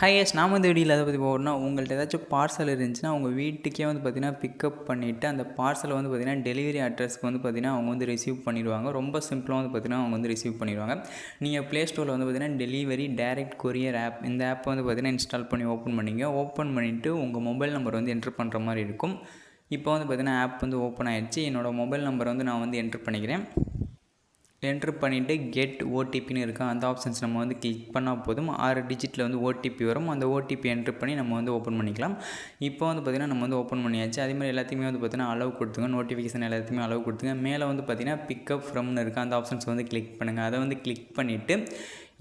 Hi S நான் வந்து வீடியோவில் அதை பற்றி போகணும்னா உங்கள்கிட்ட ஏதாச்சும் பார்சல் இருந்துச்சுன்னா உங்கள் வீட்டுக்கே வந்து பார்த்திங்கன்னா பிக்கப் பண்ணிவிட்டு அந்த பார்சலை வந்து பார்த்திங்கன்னா டெலிவரி அட்ரஸ்க்கு வந்து பார்த்திங்கன்னா அவங்க வந்து ரிசீவ் பண்ணிடுவாங்க. ரொம்ப சிம்பிளாக வந்து பார்த்திங்கன்னா அவங்க வந்து ரிசீவ் பண்ணிடுவாங்க. நீங்கள் ப்ளே ஸ்டோரில் வந்து பார்த்திங்கன்னா டெலிவரி டைரக்ட் கொரியர் ஆப் இந்த ஆப்பை வந்து பார்த்திங்கன்னா இன்ஸ்டால் பண்ணி ஓப்பன் பண்ணிங்க. ஓப்பன் பண்ணிவிட்டு உங்கள் மொபைல் நம்பர் வந்து என்ட்ரு பண்ணுற மாதிரி இருக்கும். இப்போ வந்து பார்த்திங்கன்னா ஆப் வந்து ஓப்பன் ஆகிடுச்சு. என்னோடய மொபைல் நம்பர் வந்து நான் வந்து என்ட்ரு பண்ணிக்கிறேன். என்ட்ரு பண்ணிவிட்டு கெட் ஓடிபின்னு இருக்குது. அந்த ஆப்ஷன்ஸ் நம்ம வந்து கிளிக் பண்ணால் போதும். 6 டிஜிட்டில் வந்து ஓடிபி வரும். அந்த ஓடிபி என்ட்ரு பண்ணி நம்ம வந்து ஓப்பன் பண்ணிக்கலாம். இப்போ வந்து பார்த்திங்கன்னா நம்ம வந்து ஓப்பன் பண்ணியாச்சு. அதேமாதிரி எல்லாத்தையுமே வந்து பார்த்திங்கன்னா அலோவ் கொடுத்துங்க. நோட்டிஃபிகேஷன் எல்லாத்தையுமே அலோவ் கொடுத்துங்க. மேலே வந்து பார்த்திங்கன்னா பிக்கப் ஃப்ரம்னு இருக்குது. அந்த ஆப்ஷன்ஸ் வந்து கிளிக் பண்ணுங்கள். அதை வந்து கிளிக் பண்ணிவிட்டு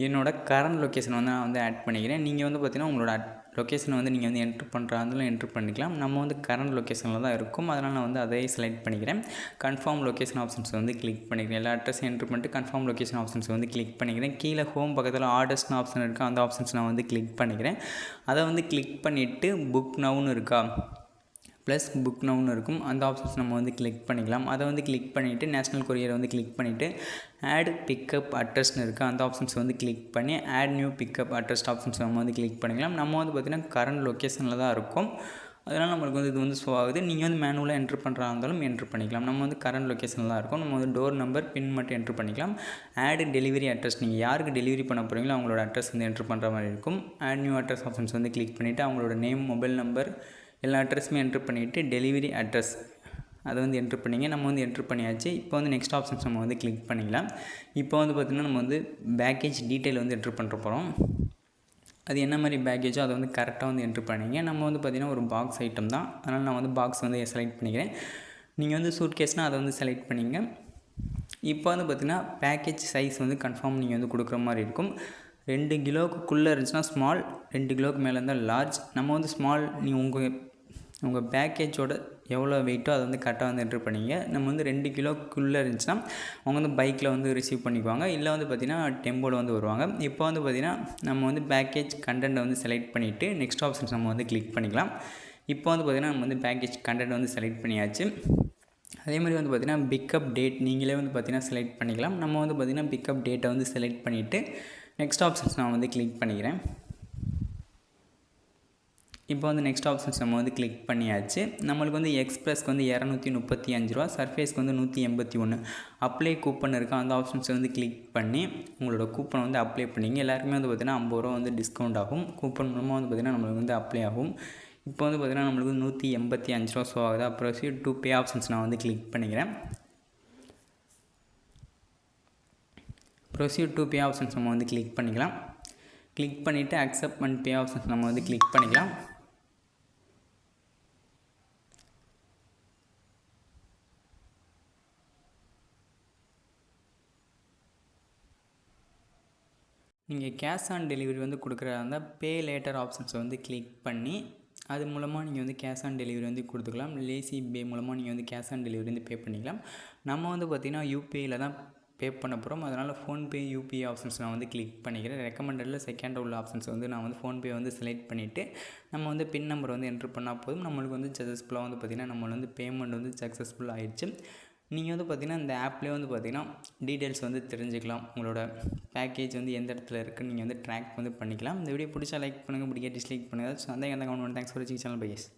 என்னோடய கரண்ட் லொக்கேஷன் வந்து நான் வந்து ஆட் பண்ணிக்கிறேன். நீங்கள் வந்து பார்த்திங்கன்னா உங்களோட லொக்கேஷனை வந்து நீங்கள் வந்து என்ட்ரு பண்ணுறாங்களும் என்ட்ரு பண்ணிக்கலாம். நம்ம வந்து கரண்ட் லொக்கேஷனில் தான் இருக்கும். அதனால் நான் வந்து அதையே செலக்ட் பண்ணிக்கிறேன். கன்ஃபார்ம் லொக்கேஷன் ஆப்ஷன்ஸ் வந்து கிளிக் பண்ணிக்கிறேன். எல்லா அட்ரஸையும் என்ட்ரு பண்ணிட்டு கன்ஃபார்ம் லொக்கேஷன் ஆப்ஷன்ஸ் வந்து கிளிக் பண்ணிக்கிறேன். கீழே ஹோம் பக்கத்தில் ஆர்டர்ஸ்னு ஆப்ஷன் இருக்குது. அந்த ஆப்ஷன்ஸ் நான் வந்து கிளிக் பண்ணிக்கிறேன். அதை வந்து கிளிக் பண்ணிவிட்டு புக் நவுன்னு இருக்கா ப்ளஸ் புக் நவுன்னு இருக்கும். அந்த ஆப்ஷன்ஸ் நம்ம வந்து கிளிக் பண்ணிக்கலாம். அதை வந்து கிளிக் பண்ணிவிட்டு நேஷ்னல் கொரியரை வந்து கிளிக் பண்ணிவிட்டு ஆட் பிக்கப் அட்ரஸ்னு இருக்குது. அந்த ஆப்ஷன்ஸ் வந்து கிளிக் பண்ணி add new pickup address options நம்ம வந்து கிளிக் பண்ணிக்கலாம். நம்ம வந்து பார்த்திங்கன்னா கரண்ட் லொக்கேஷனில் தான் இருக்கும். அதனால் நம்மளுக்கு வந்து இது வந்து ஷோ ஆகுது. நீங்கள் வந்து மேனுவலாக என்ட்ரு பண்ணுறா இருந்தாலும் என்ட்ரு பண்ணிக்கலாம். நம்ம வந்து கரண்ட் லொக்கேஷனில் தான் இருக்கும். நம்ம வந்து டோர் நம்பர் பின் மட்டும் என்ட்ரு பண்ணிக்கலாம். ஆட் டெலிவரி அட்ரஸ் நீங்கள் யாருக்கு டெலிவரி பண்ண போகிறீங்களோ அவங்களோட அட்ரஸ் வந்து என்ட்ரு பண்ணுற மாதிரி இருக்கும். ஆட் நியூ அட்ரஸ் ஆப்ஷன்ஸ் வந்து கிளிக் பண்ணிவிட்டு அவங்களோட நேம், மொபைல் நம்பர் எல்லா அட்ரஸுமே என்ட்ரு பண்ணிவிட்டு டெலிவரி அட்ரஸ் அதை வந்து என்ட்ரு பண்ணிங்க. நம்ம வந்து என்ட்ரு பண்ணியாச்சு. இப்போ வந்து நெக்ஸ்ட் ஆப்ஷன்ஸ் நம்ம வந்து கிளிக் பண்ணிக்கலாம். இப்போ வந்து பார்த்திங்கன்னா நம்ம வந்து பேக்கேஜ் டீட்டெயில் வந்து என்ட்ரு பண்ணுற போகிறோம். அது என்ன மாதிரி பேக்கேஜோ அதை வந்து கரெக்டாக வந்து என்ட்ரு பண்ணிங்க. நம்ம வந்து பார்த்திங்கன்னா ஒரு பாக்ஸ் ஐட்டம் தான். அதனால் நான் வந்து பாக்ஸ் வந்து செலக்ட் பண்ணிக்கிறேன். நீங்கள் வந்து சூட்கேஸ்னால் அதை வந்து செலக்ட் பண்ணிங்க. இப்போ வந்து பார்த்திங்கன்னா பேக்கேஜ் சைஸ் வந்து கன்ஃபார்ம் நீங்கள் வந்து கொடுக்குற மாதிரி இருக்கும். 2 கிலோக்குள்ளே இருந்துச்சுன்னா ஸ்மால், 2 கிலோக்கு மேலே இருந்தால் லார்ஜ். நம்ம வந்து ஸ்மால் நீங்கள் உங்கள் பேக்கேஜோட எவ்வளோ வெயிட்டோ அதை வந்து கரெக்டாக வந்து என்ட்ரு பண்ணிங்க. நம்ம வந்து 2 கிலோக்குள்ளே இருந்துச்சுன்னா அவங்க வந்து பைக்கில் வந்து ரிசீவ் பண்ணிக்குவாங்க. இல்லை வந்து பார்த்திங்கன்னா டெம்போவில் வந்து வருவாங்க. இப்போ வந்து பார்த்திங்கன்னா நம்ம வந்து பேக்கேஜ் கண்டென்ட்டை வந்து செலக்ட் பண்ணிவிட்டு நெக்ஸ்ட் ஆப்ஷன்ஸ் நம்ம வந்து கிளிக் பண்ணிக்கலாம். இப்போ வந்து பார்த்திங்கன்னா நம்ம வந்து பேக்கேஜ் கண்டென்ட் வந்து செலக்ட் பண்ணியாச்சு. அதே மாதிரி வந்து பார்த்திங்கன்னா பிக்கப் டேட் நீங்களே வந்து பார்த்திங்கன்னா செலக்ட் பண்ணிக்கலாம். நம்ம வந்து பார்த்திங்கன்னா பிக்கப் டேட்டை வந்து செலக்ட் பண்ணிவிட்டு நெக்ஸ்ட் ஆப்ஷன்ஸ் நான் வந்து கிளிக் பண்ணிக்கிறேன். இப்போ வந்து நெக்ஸ்ட் ஆப்ஷன்ஸ் நம்ம வந்து கிளிக் பண்ணியாச்சு. நம்மளுக்கு வந்து எக்ஸ்பிரஸ்க்கு வந்து 235 ரூபா, சர்ஃபேஸ்க்கு வந்து 181. அப்ளை கூப்பன் இருக்குது. அந்த ஆப்ஷன்ஸை வந்து கிளிக் பண்ணி உங்களோட கூப்பனை வந்து அப்ளை பண்ணிங்க. எல்லாருக்குமே வந்து பார்த்திங்கன்னா 50 ரூபா வந்து டிஸ்கவுண்ட் ஆகும். கூப்பன் மூலமாக வந்து பார்த்திங்கன்னா நம்மளுக்கு வந்து அப்ளை ஆகும். இப்போ வந்து பார்த்திங்கன்னா நம்மளுக்கு 185 ரூபா ஷோ ஆகுது. ப்ரொசீட் டு பே ஆப்ஷன்ஸ் நான் வந்து கிளிக் பண்ணிக்கிறேன். ப்ரொசீட் டு பே ஆப்ஷன்ஸ் நம்ம வந்து கிளிக் பண்ணிக்கலாம். கிளிக் பண்ணிவிட்டு அக்செப்ட் அண்ட் பே ஆப்ஷன்ஸ் நம்ம வந்து கிளிக் பண்ணிக்கலாம். நீங்கள் கேஷ் ஆன் டெலிவரி வந்து கொடுக்குறதா இருந்தால் பே லேட்டர் ஆப்ஷன்ஸை வந்து கிளிக் பண்ணி அது மூலமாக நீங்கள் வந்து கேஷ் ஆன் டெலிவரி வந்து கொடுத்துக்கலாம். லேசி பே மூலமாக நீங்கள் வந்து கேஷ் ஆன் டெலிவரி வந்து பே பண்ணிக்கலாம். நம்ம வந்து பார்த்திங்கன்னா யூபிஐயில் தான் பே பண்ண போகிறோம். அதனால் ஃபோன்பே யூபிஐ ஆப்ஷன்ஸ் நான் வந்து கிளிக் பண்ணிக்கிறேன். ரெக்கமெண்டடில் செகண்ட் உள்ள ஆப்ஷன்ஸ் வந்து நான் வந்து ஃபோன்பே வந்து செலக்ட் பண்ணிவிட்டு நம்ம வந்து பின் நம்பர் வந்து என்ட்ரு பண்ணால் போதும். நம்மளுக்கு வந்து சக்ஸஸ்ஃபுல்லாக வந்து பார்த்திங்கன்னா நம்மளுக்கு வந்து பேமெண்ட் வந்து சக்ஸஸ்ஃபுல் ஆகிடுச்சு. நீங்கள் வந்து பார்த்திங்கன்னா இந்த ஆப்லேயே வந்து பார்த்திங்கன்னா டீட்டெயில்ஸ் வந்து தெரிஞ்சுக்கலாம். உங்களோட பேக்கேஜ் வந்து எந்த இடத்துல இருக்குன்னு நீங்கள் வந்து ட்ராக் வந்து பண்ணிக்கலாம். இந்த வீடியோ பிடிச்சா லைக் பண்ணுங்கள், பிடிக்க டிஸ்லைக் பண்ணுங்கள். சந்தேகம் கமெண்ட் பண்ணுங்கள். தேங்க்ஸ் ஃபார் வாட்சிங் சேனல் பை எஸ்.